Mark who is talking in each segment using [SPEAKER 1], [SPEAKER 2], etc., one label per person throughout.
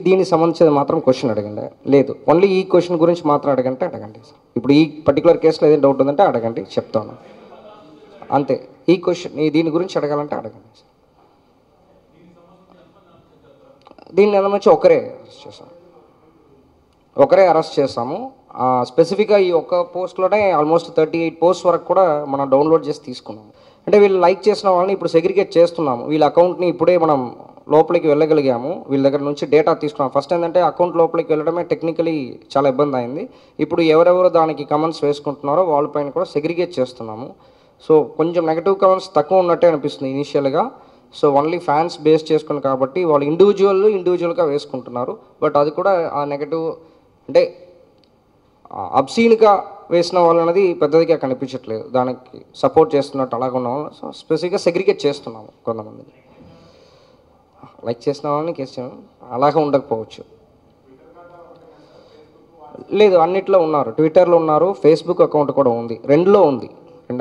[SPEAKER 1] దీనికి సంబంధించి మాత్రం క్వశ్చన్ అడగండి. లేదు, ఓన్లీ ఈ క్వశ్చన్ గురించి మాత్రం అడగంటే అడగండి. ఇప్పుడు ఈ పర్టికులర్ కేసులో ఏదైనా డౌట్ ఉందంటే అడగండి, చెప్తాను అంతే. ఈ క్వశ్చన్ దీని గురించి అడగాలంటే అడగండి. దీన్ని నుంచి ఒకరే అరెస్ట్ చేస్తాము. స్పెసిఫిక్గా ఈ ఒక్క పోస్ట్లోనే ఆల్మోస్ట్ 38 పోస్ట్ వరకు కూడా మనం డౌన్లోడ్ చేసి తీసుకున్నాము. అంటే వీళ్ళు లైక్ చేసిన వాళ్ళని ఇప్పుడు సెగ్రిగేట్ చేస్తున్నాము. వీళ్ళ అకౌంట్ని ఇప్పుడే మనం లోపలికి వెళ్ళగలిగాము. వీళ్ళ దగ్గర నుంచి డేటా తీసుకున్నాం. ఫస్ట్ ఏంటంటే అకౌంట్ లోపలికి వెళ్ళడమే టెక్నికలీ చాలా ఇబ్బంది అయింది. ఇప్పుడు ఎవరెవరు దానికి కమెంట్స్ వేసుకుంటున్నారో వాళ్ళపైన కూడా సెగ్రిగేట్ చేస్తున్నాము. సో కొంచెం నెగిటివ్ కమెంట్స్ తక్కువ ఉన్నట్టే అనిపిస్తుంది ఇనీషియల్గా. సో ఓన్లీ ఫ్యాన్స్ బేస్ చేసుకుని కాబట్టి వాళ్ళు ఇండివిజువల్గా వేసుకుంటున్నారు. బట్ అది కూడా ఆ నెగటివ్ అంటే అబ్సీన్గా వేసిన వాళ్ళు అనేది పెద్దదిగా కనిపించట్లేదు. దానికి సపోర్ట్ చేస్తున్నట్టు అలాగ ఉన్న వాళ్ళు సో స్పెసిఫిక్గా సెగ్రిగేట్ చేస్తున్నాము. కొంతమందిని లైక్ చేసిన వాళ్ళని కేసు అలాగే ఉండకపోవచ్చు. లేదు, అన్నిట్లో ఉన్నారు. ట్విట్టర్లో ఉన్నారు, ఫేస్బుక్ అకౌంట్ కూడా ఉంది. రెండు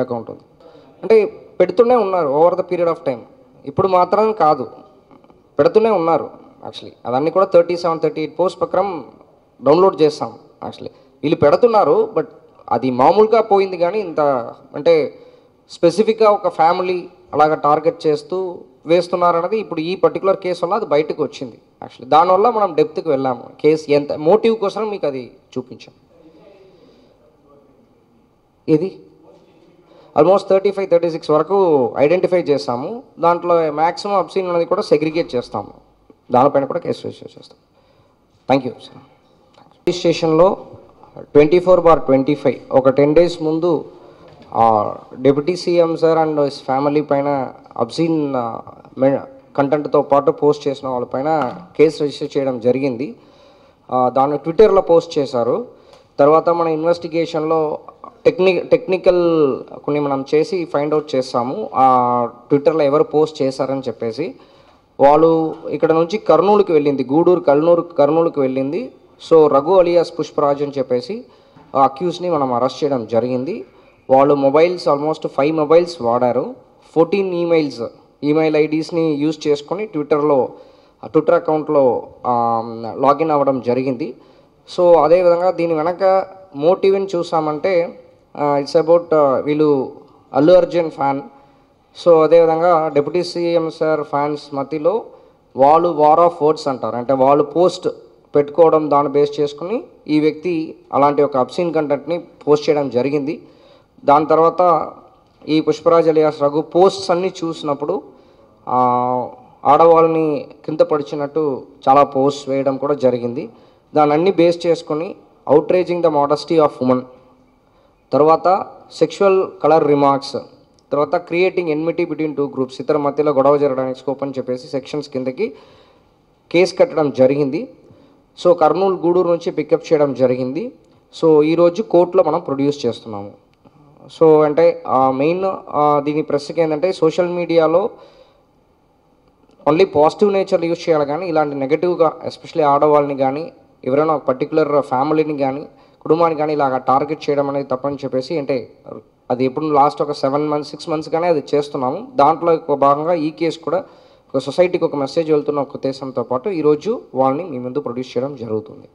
[SPEAKER 1] అకౌంట్ ఉంది. అంటే పెడుతూనే ఉన్నారు over the period of time. ఇప్పుడు మాత్రం కాదు, పెడుతూనే ఉన్నారు. యాక్చువల్లీ అదన్నీ కూడా 38 పోస్ట్ ప్రకారం డౌన్లోడ్ చేస్తాం. యాక్చువల్లీ వీళ్ళు పెడుతున్నారు, బట్ అది మామూలుగా పోయింది. కానీ ఇంత అంటే స్పెసిఫిక్గా ఒక ఫ్యామిలీ అలాగ టార్గెట్ చేస్తూ వేస్తున్నారన్నది ఇప్పుడు ఈ పర్టికులర్ కేసు వల్ల అది బయటకు వచ్చింది. యాక్చువల్లీ దానివల్ల మనం డెప్త్కి వెళ్ళాము. కేసు ఎంత మోటివ్ కోసం మీకు అది చూపించాం. ఇది ఆల్మోస్ట్ 35-36 వరకు ఐడెంటిఫై చేస్తాము. దాంట్లో మ్యాక్సిమం అబ్సీన్ అనేది కూడా సెగ్రిగేట్ చేస్తాము. దానిపైన కూడా కేసు రిజిస్టర్ చేస్తాం. Thank you sir. రిజిస్ట్రేషన్లో 24/25 ఒక 10 days ముందు deputy CM sir and family పైన అబ్సీన్ కంటెంట్తో పాటు పోస్ట్ చేసిన వాళ్ళపైన కేసు రిజిస్టర్ చేయడం జరిగింది. దాన్ని ట్విట్టర్లో పోస్ట్ చేశారు. తర్వాత మన ఇన్వెస్టిగేషన్లో టెక్నికల్ కొన్ని మనం చేసి ఫైండ్ అవుట్ చేస్తాము. ట్విట్టర్లో ఎవరు పోస్ట్ చేశారని చెప్పేసి. వాళ్ళు ఇక్కడ నుంచి కర్నూలుకి వెళ్ళింది, గూడూరు కర్నూలుకి వెళ్ళింది. సో రఘు అలియాస్ పుష్పరాజ్ అని చెప్పేసి అక్యూస్ని మనం అరెస్ట్ చేయడం జరిగింది. వాళ్ళు మొబైల్స్ ఆల్మోస్ట్ 5 మొబైల్స్ వాడారు. 14 ఈమెయిల్ ఐడీస్ని యూజ్ చేసుకొని ట్విట్టర్ అకౌంట్లో లాగిన్ అవ్వడం జరిగింది. సో అదేవిధంగా దీని వెనక మోటివ్ని చూసామంటే ఇట్స్ అబౌట్ వీళ్ళు అల్లు అర్జున్ ఫ్యాన్. సో అదేవిధంగా డిప్యూటీ సీఎం సార్ ఫ్యాన్స్ మధ్యలో వాళ్ళు వార్ ఆఫ్ వర్డ్స్ అంటారు. అంటే వాళ్ళు పోస్ట్ పెట్టుకోవడం దాన్ని బేస్ చేసుకుని ఈ వ్యక్తి అలాంటి ఒక అబ్సీన్ కంటెంట్ని పోస్ట్ చేయడం జరిగింది. దాని తర్వాత ఈ పుష్పరాజ్ అలియాస్ రఘు పోస్ట్స్ అన్నీ చూసినప్పుడు ఆడవాళ్ళని కింద పడిచినట్టు చాలా పోస్ట్ వేయడం కూడా జరిగింది. దాన్ని అన్నీ బేస్ చేసుకొని outraging the modesty of women, తర్వాత సెక్షువల్ కలర్ రిమార్క్స్, తర్వాత క్రియేటింగ్ ఎన్మిటీ బిట్వీన్ 2 groups, ఇతర మధ్యలో గొడవ జరగడానికి స్కోప్ అని చెప్పేసి సెక్షన్స్ కిందకి కేసు కట్టడం జరిగింది. సో కర్నూలు గూడూరు నుంచి పికప్ చేయడం జరిగింది. సో ఈరోజు కోర్టులో మనం ప్రొడ్యూస్ చేస్తున్నాము. సో అంటే మెయిన్ దీని ప్రశ్నకి ఏంటంటే సోషల్ మీడియాలో ఓన్లీ పాజిటివ్ నేచర్ యూజ్ చేయాలి, కానీ ఇలాంటి నెగటివ్గా ఎస్పెషల్లీ ఆడవాళ్ళని కానీ ఎవరైనా ఒక పర్టికులర్ ఫ్యామిలీని కానీ కుటుంబాన్ని కానీ ఇలాగ టార్గెట్ చేయడం అనేది తప్పని చెప్పేసి అంటే అది ఎప్పుడు లాస్ట్ ఒక 7 months 6 months కానీ అది చేస్తున్నాము. దాంట్లో భాగంగా ఈ కేసు కూడా ఒక సొసైటీకి ఒక మెసేజ్ వెళ్తున్న ఒక ఉద్దేశంతో పాటు ఈరోజు వాళ్ళని మీ ముందు ప్రొడ్యూస్ చేయడం జరుగుతుంది.